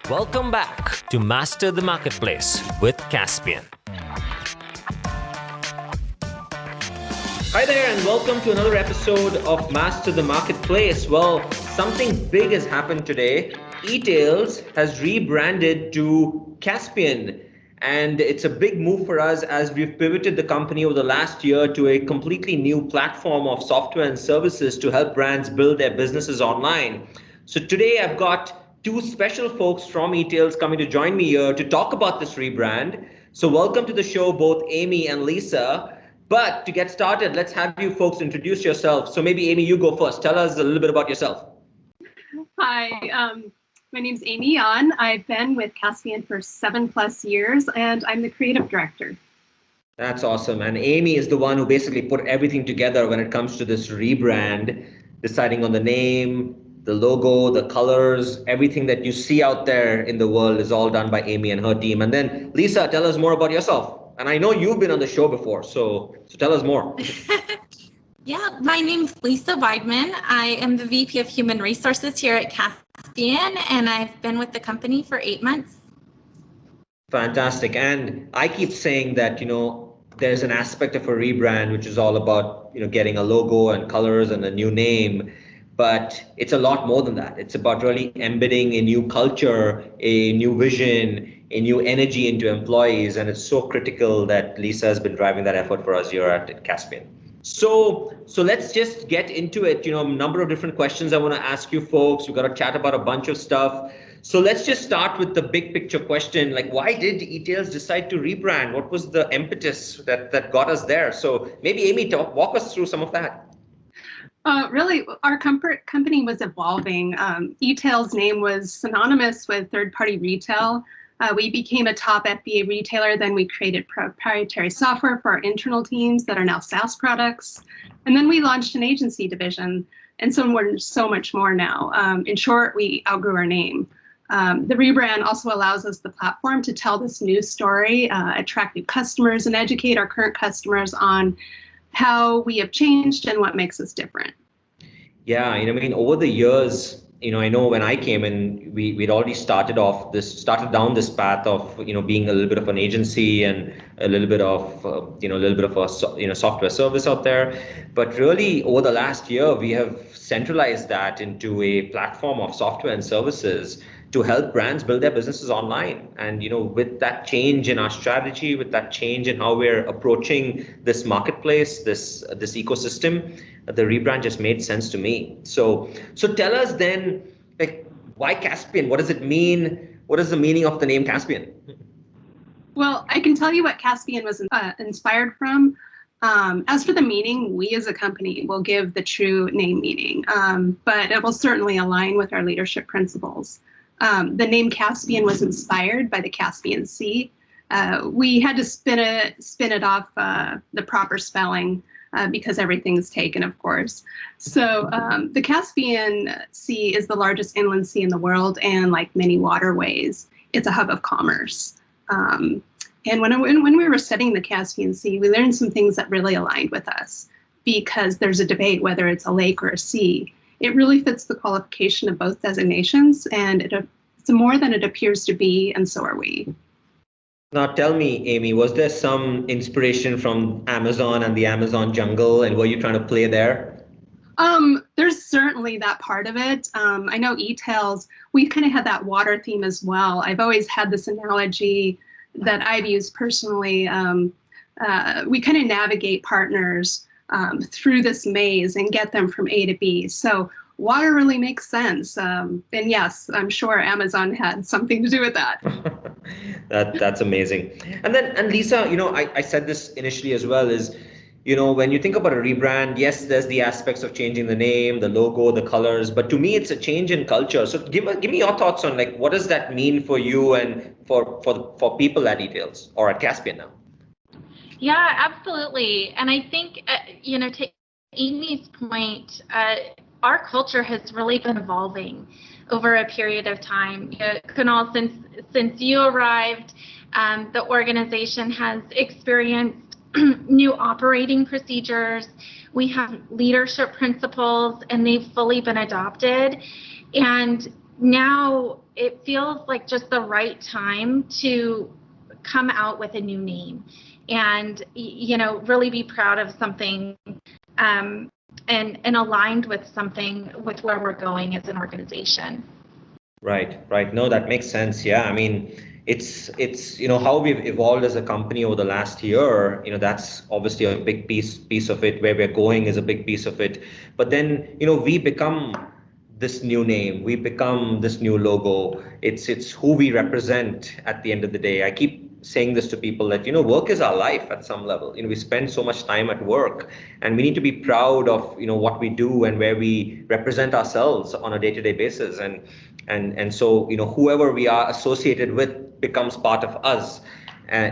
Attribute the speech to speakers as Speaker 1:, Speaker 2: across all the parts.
Speaker 1: Welcome back to Master the Marketplace with Kaspien. Hi there, and welcome to another episode of Master the Marketplace. Well, something big has happened today. e-tailz has rebranded to Kaspien, and it's a big move for us as we've pivoted the company over the last year to a completely new platform of software and services to help brands build their businesses online. So today I've got two special folks from e-tailz coming to join me here to talk about this rebrand. So welcome to the show, both Amy and Lisa. But to get started, let's have you folks introduce yourself. So maybe Amy, you go first. Tell us a little bit about yourself.
Speaker 2: Hi, my name's Amy Yan. I've been with Kaspien for 7+ years, and I'm the creative director.
Speaker 1: That's awesome. And Amy is the one who basically put everything together when it comes to this rebrand, deciding on the name, the logo, the colors, everything that you see out there in the world is all done by Amy and her team. And then Lisa, tell us more about yourself. And I know you've been on the show before, so tell us more.
Speaker 3: Yeah, my name's Lisa Weidman. I am the VP of Human Resources here at Kaspien, and I've been with the company for 8 months.
Speaker 1: Fantastic. And I keep saying that, there's an aspect of a rebrand which is all about, getting a logo and colors and a new name. But it's a lot more than that. It's about really embedding a new culture, a new vision, a new energy into employees. And it's so critical that Lisa has been driving that effort for us here at Kaspien. So let's just get into it. A number of different questions I want to ask you folks. We've got to chat about a bunch of stuff. So let's just start with the big picture question, like why did e-tailz decide to rebrand? What was the impetus that got us there? So maybe Amy, walk us through some of that.
Speaker 2: Really, our company was evolving. e-tailz name was synonymous with third-party retail. We became a top FBA retailer. Then we created proprietary software for our internal teams that are now SaaS products. And then we launched an agency division. And so we're so much more now. In short, we outgrew our name. The rebrand also allows us the platform to tell this new story, attract new customers, and educate our current customers on how we have changed and what makes us different.
Speaker 1: Yeah, over the years, I know when I came in, we'd already started down this path of, being a little bit of an agency and a little bit of, a software service out there. But really, over the last year, we have centralized that into a platform of software and services to help brands build their businesses online. And with that change in our strategy, with that change in how we're approaching this marketplace, this ecosystem, the rebrand just made sense to me. So tell us then, like, why Kaspien? What does it mean? What is the meaning of the name Kaspien?
Speaker 2: Well, I can tell you what Kaspien was inspired from. As for the meaning, we as a company will give the true name meaning, but it will certainly align with our leadership principles. The name Kaspien was inspired by the Caspian Sea. We had to spin it off the proper spelling because everything's taken, of course. So the Caspian Sea is the largest inland sea in the world, and like many waterways, it's a hub of commerce. And when we were studying the Caspian Sea, we learned some things that really aligned with us, because there's a debate whether it's a lake or a sea. It really fits the qualification of both designations, and it's more than it appears to be, and so are we.
Speaker 1: Now tell me, Amy, was there some inspiration from Amazon and the Amazon jungle, and were you trying to play there?
Speaker 2: There's certainly that part of it. I know e-tailz, we kind of had that water theme as well. I've always had this analogy that I've used personally. We kind of navigate partners through this maze and get them from A to B. So water really makes sense. And yes, I'm sure Amazon had something to do with that.
Speaker 1: That's amazing. And Lisa, I said this initially as well, is, when you think about a rebrand, yes, there's the aspects of changing the name, the logo, the colors, but to me, it's a change in culture. So give me your thoughts on, like, what does that mean for you and for people at e-tailz or at Kaspien now?
Speaker 3: Yeah, absolutely. And I think, to Amy's point, our culture has really been evolving over a period of time. Kunal, since you arrived, the organization has experienced new operating procedures. We have leadership principles, and they've fully been adopted. And now it feels like just the right time to come out with a new name and, really be proud of something and aligned with something with where we're going as an organization.
Speaker 1: Right. No, that makes sense. Yeah, I mean, it's how we've evolved as a company over the last year. That's obviously a big piece of it. Where we're going is a big piece of it. But then, we become this new name. We become this new logo. It's who we represent at the end of the day. I keep saying this to people that work is our life at some level. We spend so much time at work, and we need to be proud of what we do and where we represent ourselves on a day-to-day basis. And so whoever we are associated with becomes part of us,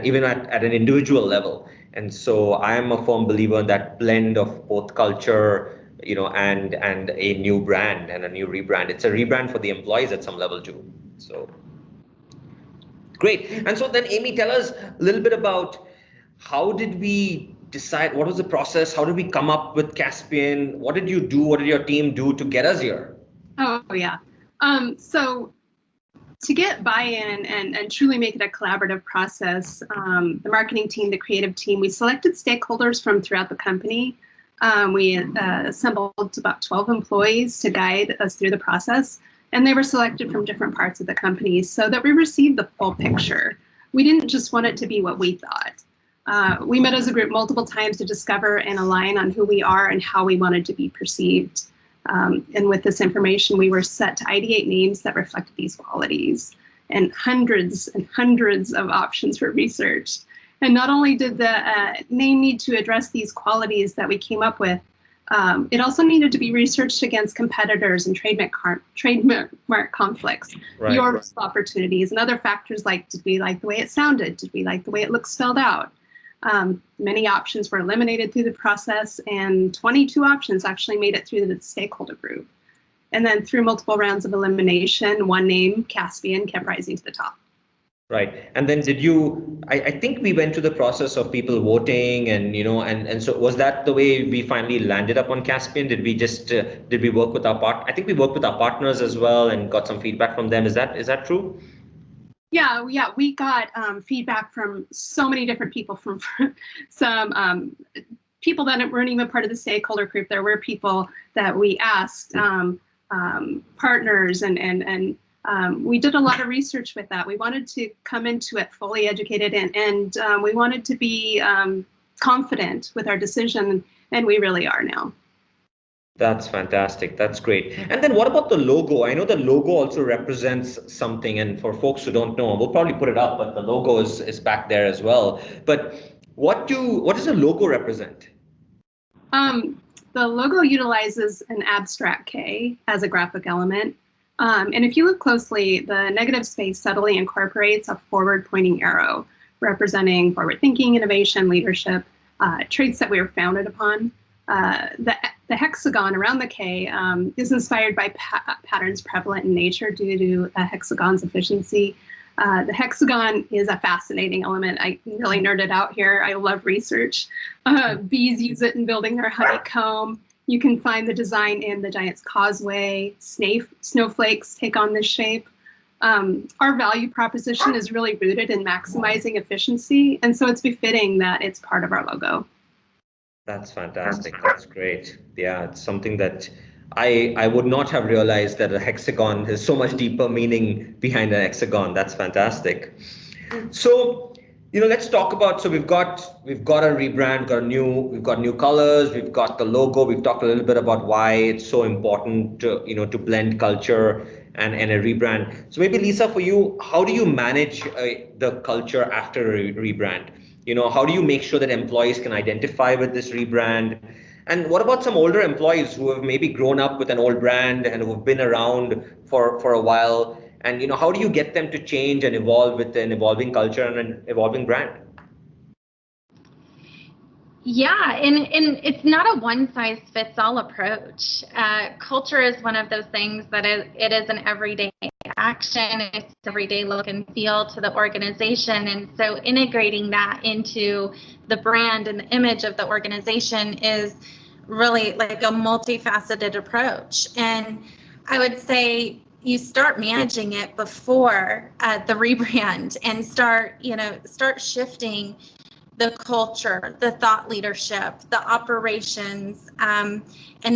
Speaker 1: even at an individual level. And so I am a firm believer in that blend of both culture, and a new brand and a new rebrand. It's a rebrand for the employees at some level too. So great. And so then, Amy, tell us a little bit about how did we decide? What was the process? How did we come up with Kaspien? What did you do? What did your team do to get us here?
Speaker 2: Oh, yeah. So to get buy-in and truly make it a collaborative process, the marketing team, the creative team, we selected stakeholders from throughout the company. We assembled about 12 employees to guide us through the process, and they were selected from different parts of the company so that we received the full picture. We didn't just want it to be what we thought. We met as a group multiple times to discover and align on who we are and how we wanted to be perceived. And with this information, we were set to ideate names that reflected these qualities, and hundreds of options were researched. And not only did the name need to address these qualities that we came up with, it also needed to be researched against competitors and trademark conflicts,
Speaker 1: Right.
Speaker 2: your opportunities, and other factors like, did we like the way it sounded? Did we like the way it looked spelled out? Many options were eliminated through the process, and 22 options actually made it through the stakeholder group. And then through multiple rounds of elimination, one name, Kaspien, kept rising to the top.
Speaker 1: Right. And then I think we went through the process of people voting and so was that the way we finally landed up on Kaspien? Did we work with I think we worked with our partners as well and got some feedback from them. Is that true?
Speaker 2: Yeah, we got feedback from so many different people, from some people that weren't even part of the stakeholder group. There were people that we asked, partners, and we did a lot of research with that. We wanted to come into it fully educated, and we wanted to be confident with our decision, and we really are now.
Speaker 1: That's fantastic. That's great. And then what about the logo? I know the logo also represents something, and for folks who don't know, we'll probably put it up, but the logo is back there as well. But what does the logo represent?
Speaker 2: The logo utilizes an abstract K as a graphic element. And if you look closely, the negative space subtly incorporates a forward-pointing arrow representing forward thinking, innovation, leadership, traits that we were founded upon. The hexagon around the K is inspired by patterns prevalent in nature due to a hexagon's efficiency. The hexagon is a fascinating element. I really nerded out here. I love research. Bees use it in building their honeycomb. You can find the design in the Giant's Causeway. Snowflakes take on this shape. Our value proposition is really rooted in maximizing efficiency, and so it's befitting that it's part of our logo.
Speaker 1: That's fantastic. That's great. Yeah, it's something that I would not have realized that a hexagon has so much deeper meaning behind an hexagon. That's fantastic. So, let's talk about, so we've got a rebrand, we've got new colors, we've got the logo, we've talked a little bit about why it's so important to blend culture and a rebrand. So maybe Lisa, for you, how do you manage the culture after a rebrand? How do you make sure that employees can identify with this rebrand? And what about some older employees who have maybe grown up with an old brand and who've been around for a while? And how do you get them to change and evolve with an evolving culture and an evolving brand?
Speaker 3: Yeah, and it's not a one-size-fits-all approach. Culture is one of those things that it is an everyday action. It's everyday look and feel to the organization, and so integrating that into the brand and the image of the organization is really like a multifaceted approach. And I would say, you start managing it before the rebrand and start shifting the culture, the thought leadership, the operations, and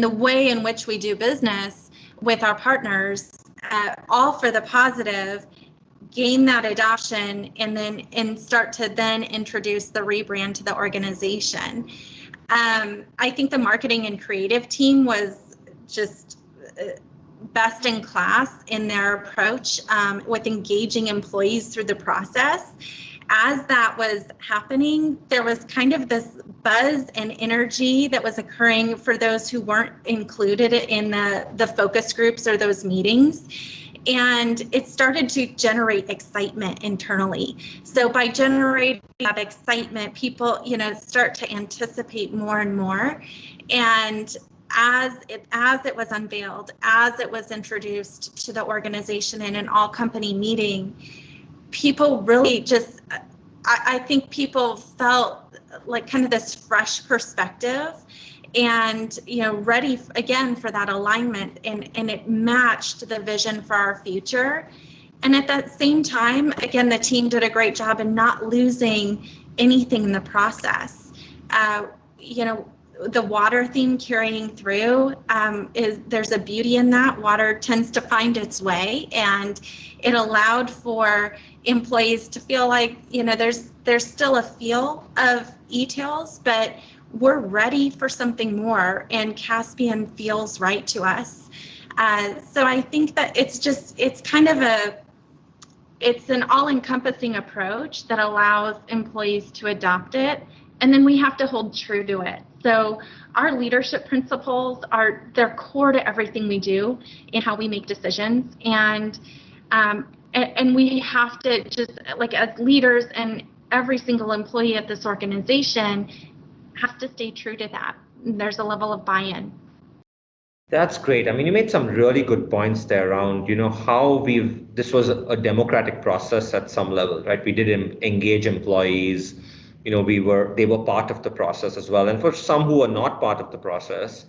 Speaker 3: the way in which we do business with our partners, all for the positive, gain that adoption, and start to then introduce the rebrand to the organization. I think the marketing and creative team was just best in class in their approach with engaging employees through the process. As that was happening, there was kind of this buzz and energy that was occurring for those who weren't included in the focus groups or those meetings. And it started to generate excitement internally. So by generating that excitement, people, start to anticipate more and more. And as it was unveiled, as it was introduced to the organization in an all-company meeting, people really just, I think people felt like kind of this fresh perspective and, ready again for that alignment, and it matched the vision for our future. And at that same time, again, the team did a great job in not losing anything in the process. The water theme carrying through there's a beauty in that. Water tends to find its way, and it allowed for employees to feel like there's still a feel of e-tailz, but we're ready for something more, and Kaspien feels right to us. So I think that it's an all-encompassing approach that allows employees to adopt it, and then we have to hold true to it. So our leadership principles they're core to everything we do in how we make decisions, and we have to just, like, as leaders, and every single employee at this organization has to stay true to that. There's a level of buy-in.
Speaker 1: That's great. I mean, you made some really good points there around, how this was a democratic process at some level, right? We did engage employees, they were part of the process as well. And for some who are not part of the process,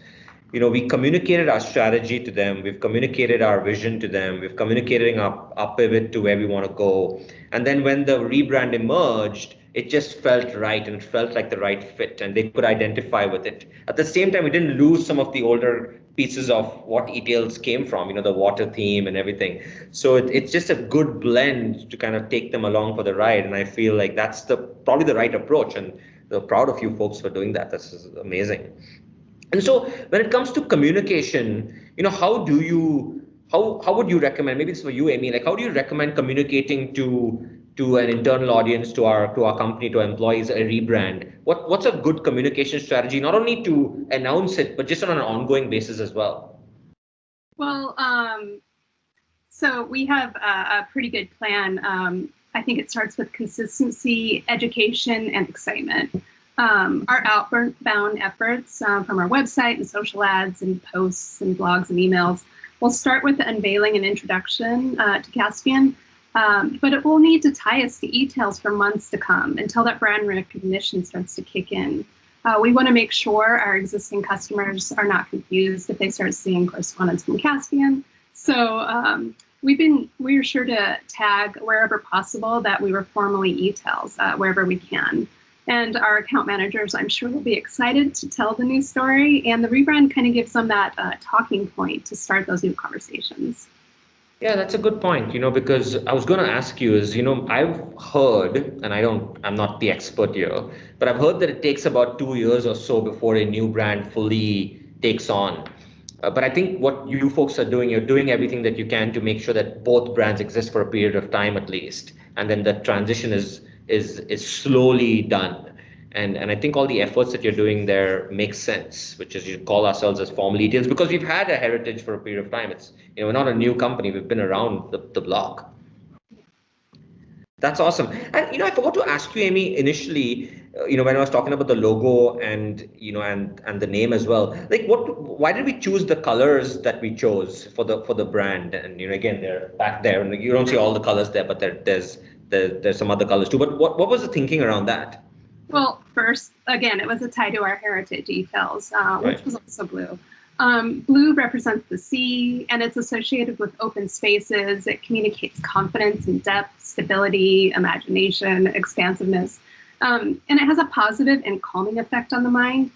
Speaker 1: we communicated our strategy to them. We've communicated our vision to them. We've communicated our pivot to where we want to go. And then when the rebrand emerged, it just felt right, and it felt like the right fit, and they could identify with it. At the same time, we didn't lose some of the older pieces of what e-tailz came from, the water theme and everything. So it's just a good blend to kind of take them along for the ride. And I feel like that's probably the right approach. And we're proud of you folks for doing that. This is amazing. And so when it comes to communication, how would you recommend, maybe it's for you, Amy, like how do you recommend communicating to an internal audience, to our company, to our employees, a rebrand? What's a good communication strategy, not only to announce it, but just on an ongoing basis as well?
Speaker 2: Well, so we have a pretty good plan. I think it starts with consistency, education, and excitement. Our outbound efforts from our website and social ads and posts and blogs and emails will start with the unveiling and introduction to Kaspien, but it will need to tie us to e-tailz for months to come until that brand recognition starts to kick in. We want to make sure our existing customers are not confused if they start seeing correspondence from Kaspien. So we're sure to tag wherever possible that we were formerly e-tailz, wherever we can. And our account managers, I'm sure, will be excited to tell the new story. And the rebrand kind of gives them that talking point to start those new conversations.
Speaker 1: Yeah, that's a good point, because I was going to ask you is, I've heard, and I'm not the expert here, but I've heard that it takes about 2 years or so before a new brand fully takes on. But I think what you folks are doing, you're doing everything that you can to make sure that both brands exist for a period of time at least. And then the transition is slowly done. And I think all the efforts that you're doing there make sense, which is you call ourselves as formal e-tailz because we've had a heritage for a period of time. It's, we're not a new company. We've been around the block. That's awesome. And, I forgot to ask you, Amy, initially, when I was talking about the logo and, and the name as well, like why did we choose the colors that we chose for the brand? And, again, they're back there, and you don't see all the colors there, but there's some other colors too. But what was the thinking around that?
Speaker 2: Well, first, again, it was a tie to our heritage e-tailz, which was also blue. Blue represents the sea, and it's associated with open spaces. It communicates confidence and depth, stability, imagination, expansiveness. And it has a positive and calming effect on the mind.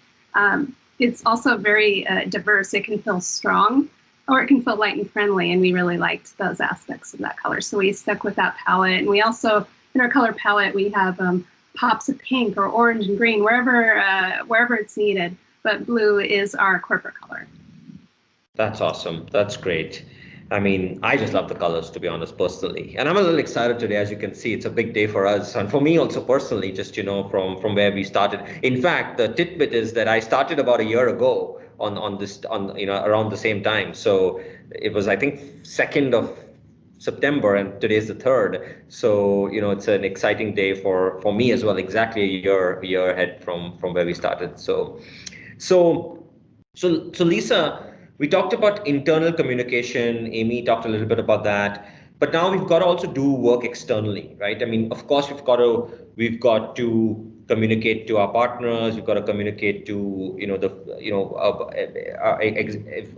Speaker 2: It's also very diverse. It can feel strong, or it can feel light and friendly, and we really liked those aspects of that color. So we stuck with that palette. And we also, in our color palette, we have pops of pink or orange and green, wherever it's needed. But blue is our corporate color.
Speaker 1: That's awesome. That's great. I mean, I just love the colors, to be honest, personally. And I'm a little excited today. As you can see, it's a big day for us. And for me also personally, just, from where we started. In fact, the tidbit is that I started about a year ago on around the same time. So it was, I think, 2nd of September, and today's the 3rd. So, it's an exciting day for me as well. Exactly a year ahead from where we started. So Lisa, we talked about internal communication. Amy talked a little bit about that, but now we've got to also do work externally, right? I mean, of course, we've got to communicate to our partners. We've got to communicate to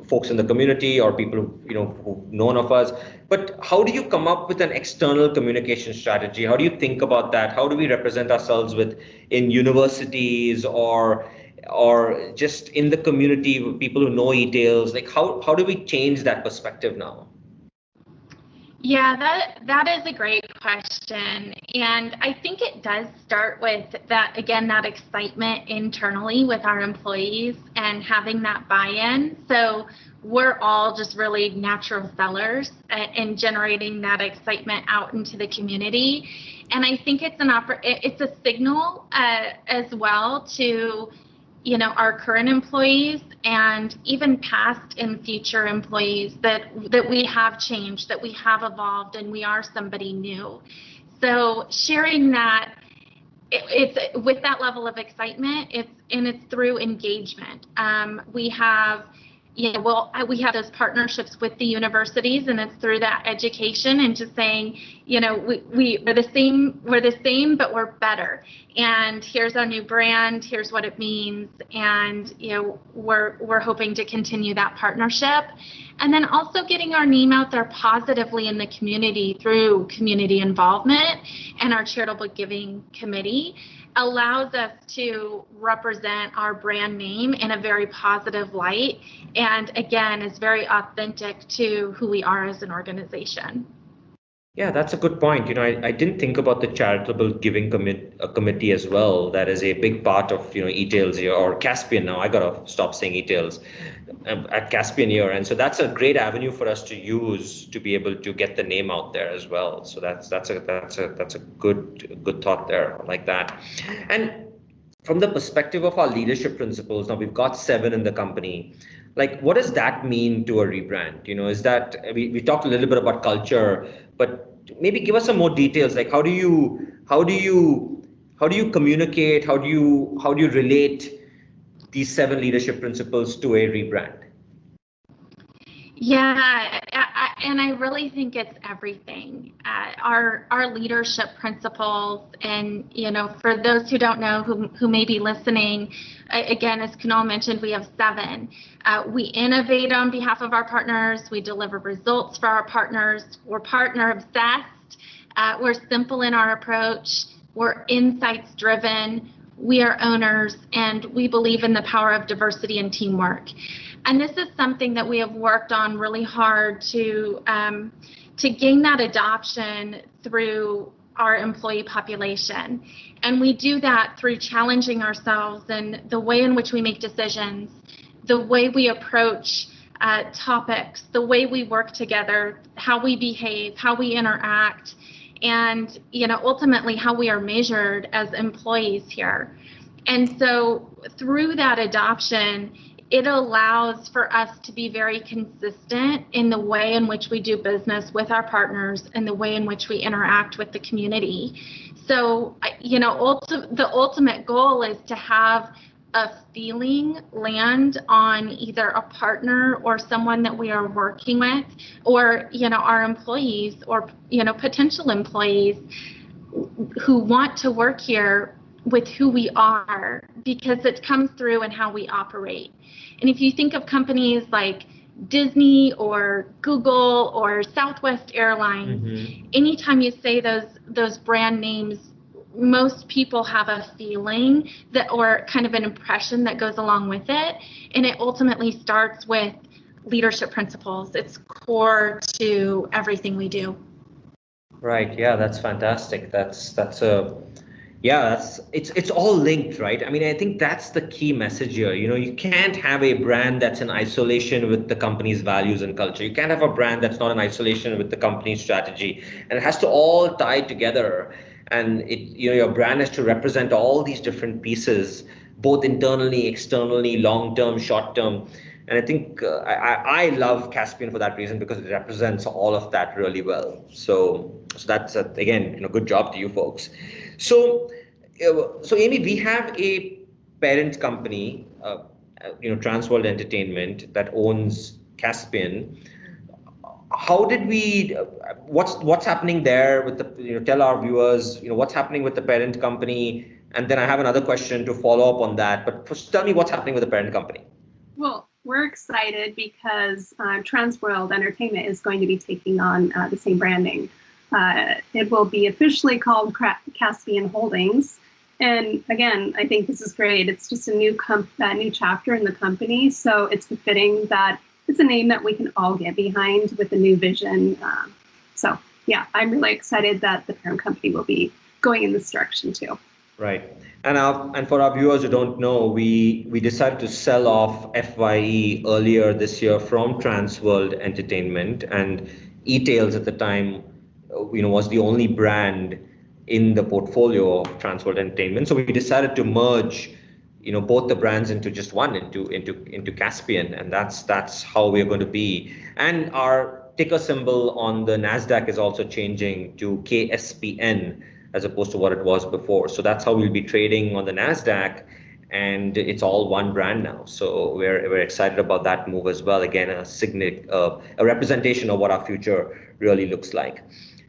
Speaker 1: folks in the community or people who've known of us. But how do you come up with an external communication strategy? How do you think about that? How do we represent ourselves in universities or just in the community, people who know e-tailz? Like how do we change that perspective now?
Speaker 3: Yeah, that is a great question. And I think it does start with that excitement internally with our employees and having that buy-in. So we're all just really natural sellers in generating that excitement out into the community. And I think it's a signal as well to our current employees and even past and future employees that we have changed, that we have evolved, and we are somebody new. So sharing that, it's with that level of excitement, it's through engagement. We have we have those partnerships with the universities, and it's through that education and just saying, we're the same, but we're better. And here's our new brand. Here's what it means. And we're hoping to continue that partnership, and then also getting our name out there positively in the community through community involvement, and our charitable giving committee allows us to represent our brand name in a very positive light, and again is very authentic to who we are as an organization.
Speaker 1: Yeah, that's a good point. I didn't think about the charitable giving committee as well. That is a big part of e-tailz here, or Kaspien now. I gotta stop saying e-tailz at Kaspien here, and so that's a great avenue for us to use to be able to get the name out there as well. So that's a good thought there. I like that. And from the perspective of our leadership principles, now we've got 7 in the company. Like, what does that mean to a rebrand? Is that we talked a little bit about culture, but maybe give us some more details. Like, how do you communicate? How do you relate these 7 leadership principles to a rebrand?
Speaker 3: Yeah, and I really think it's everything. Our leadership principles, and for those who don't know, who may be listening, again, as Kunal mentioned, we have 7. We innovate on behalf of our partners. We deliver results for our partners. We're partner obsessed. We're simple in our approach. We're insights driven. We are owners, and we believe in the power of diversity and teamwork. And this is something that we have worked on really hard to gain that adoption through our employee population. And we do that through challenging ourselves and the way in which we make decisions, the way we approach topics, the way we work together, how we behave, how we interact, and ultimately how we are measured as employees here. And so through that adoption, it allows for us to be very consistent in the way in which we do business with our partners and the way in which we interact with the community. So, the ultimate goal is to have a feeling land on either a partner or someone that we are working with, or, our employees or, potential employees who want to work here with who we are, because it comes through in how we operate. And if you think of companies like Disney or Google or Southwest Airlines, anytime you say those brand names, most people have a feeling that, or kind of an impression that goes along with it. And it ultimately starts with leadership principles. It's core to everything we do.
Speaker 1: Right. Yeah, that's fantastic. It's all linked, right? I mean, I think that's the key message here. You can't have a brand that's in isolation with the company's values and culture. You can't have a brand that's not in isolation with the company's strategy, and it has to all tie together. And your brand has to represent all these different pieces, both internally, externally, long term, short term. And I think I love Kaspien for that reason, because it represents all of that really well. So that's again, good job to you folks. So Amy, we have a parent company, Transworld Entertainment, that owns Kaspien. How did we? What's happening there with the? Tell our viewers, what's happening with the parent company, and then I have another question to follow up on that. But first, tell me what's happening with the parent company.
Speaker 2: Well, we're excited because Transworld Entertainment is going to be taking on the same branding. It will be officially called Kaspien Holdings. And again, I think this is great. It's just a new chapter in the company. So it's befitting that it's a name that we can all get behind with a new vision. So yeah, I'm really excited that the parent company will be going in this direction too.
Speaker 1: Right. And for our viewers who don't know, we decided to sell off FYE earlier this year from Transworld Entertainment, and e-tailz at the time, was the only brand in the portfolio of Transworld Entertainment. So we decided to merge, both the brands into just one, into Kaspien, and that's how we're going to be. And our ticker symbol on the NASDAQ is also changing to KSPN, as opposed to what it was before. So that's how we'll be trading on the NASDAQ, and it's all one brand now. So we're excited about that move as well. Again, a representation of what our future really looks like.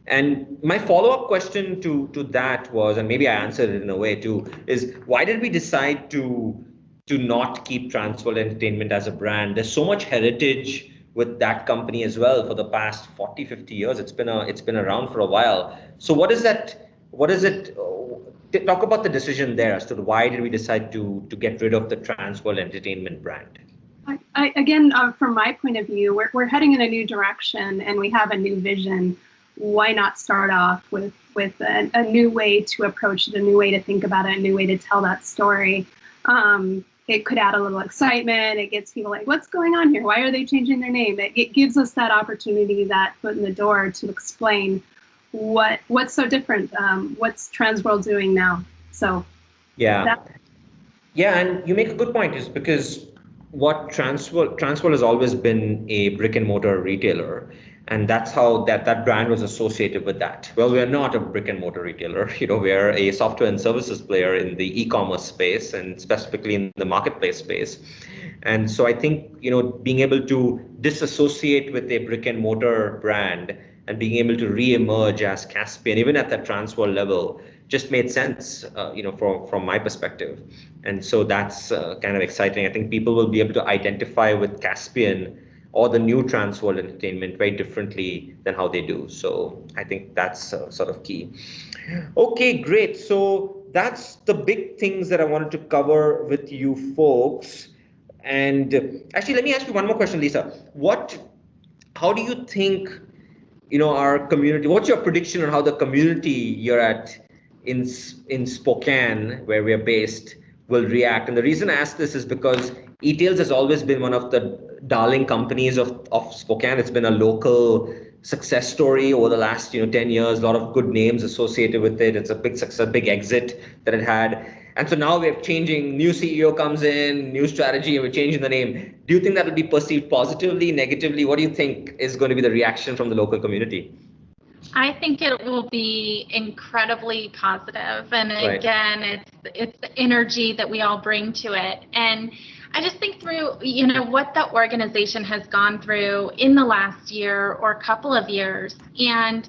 Speaker 1: And my follow-up question to that was, and maybe I answered it in a way too, is why did we decide to not keep Transworld Entertainment as a brand? There's so much heritage with that company as well for the past 40, 50 years. It's been around for a while. So what is it? Talk about the decision there as to why did we decide to get rid of the Transworld Entertainment brand?
Speaker 2: Again, from my point of view, we're heading in a new direction and we have a new vision. Why not start off with a new way to approach it, a new way to think about it, a new way to tell that story? It could add a little excitement. It gets people like, what's going on here? Why are they changing their name? It gives us that opportunity, that foot in the door to explain what's so different. What's Transworld doing now? So
Speaker 1: yeah, and you make a good point, is because what Transworld has always been a brick and mortar retailer, and that's how that brand was associated with that. Well, we're not a brick and mortar retailer. We're a software and services player in the e-commerce space, and specifically in the marketplace space. And so I think, being able to disassociate with a brick and mortar brand and being able to re-emerge as Kaspien, even at that Transworld level, just made sense, from my perspective. And so that's kind of exciting. I think people will be able to identify with Kaspien or the new Transworld Entertainment very differently than how they do. So I think that's sort of key. Okay, great. So that's the big things that I wanted to cover with you folks. And actually, let me ask you one more question, Lisa. How do you think, our community, what's your prediction on how the community you're at in Spokane, where we're based, will react? And the reason I ask this is because e-tailz has always been one of the darling companies of Spokane. It's been a local success story over the last 10 years. A lot of good names associated with it. It's a big success, big exit that it had. And so now we're changing, new CEO comes in, new strategy, and we're changing the name. Do you think that will be perceived positively, negatively? What do you think is going to be the reaction from the local community?
Speaker 3: I think it will be incredibly positive. And again, it's the energy that we all bring to it. And I just think through, what the organization has gone through in the last year or couple of years. And,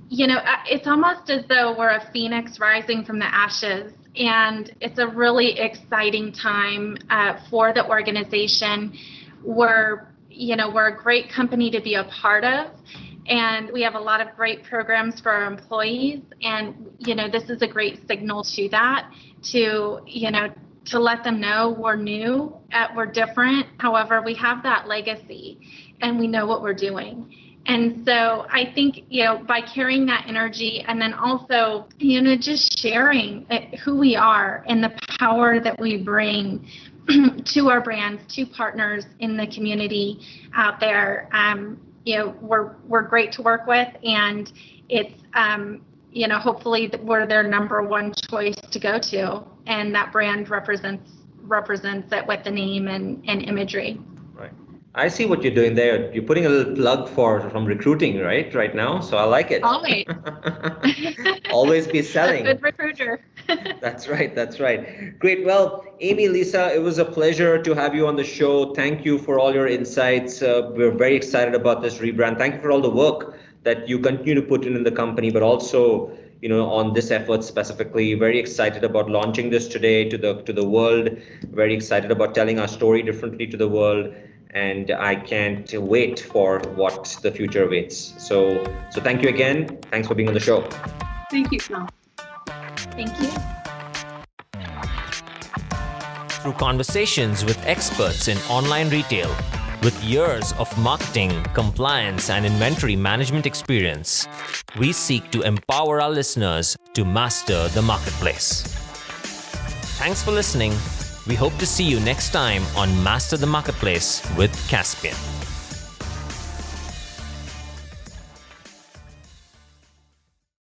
Speaker 3: it's almost as though we're a phoenix rising from the ashes. and it's a really exciting time for the organization. We're a great company to be a part of, and we have a lot of great programs for our employees. And this is a great signal to that, to let them know we're new, we're different. However, we have that legacy, and we know what we're doing. And so I think, by carrying that energy, and then also, just sharing who we are and the power that we bring to our brands, to partners in the community out there, we're great to work with, and it's, hopefully we're their number one choice to go to, and that brand represents it with the name and imagery.
Speaker 1: Right. I see what you're doing there. You're putting a little plug from recruiting, right now. So I like it.
Speaker 3: Always.
Speaker 1: Always be selling.
Speaker 3: A good recruiter.
Speaker 1: That's right. Great. Well, Amy, Lisa, it was a pleasure to have you on the show. Thank you for all your insights. We're very excited about this rebrand. Thank you for all the work that you continue to put in the company, but also, on this effort specifically. Very excited about launching this today to the world. Very excited about telling our story differently to the world. And I can't wait for what the future awaits. So thank you again. Thanks for being on the show.
Speaker 2: Thank you, Kunal.
Speaker 3: Thank you.
Speaker 4: Through conversations with experts in online retail, with years of marketing, compliance, and inventory management experience, we seek to empower our listeners to master the marketplace. Thanks for listening. We hope to see you next time on Master the Marketplace with Kaspien.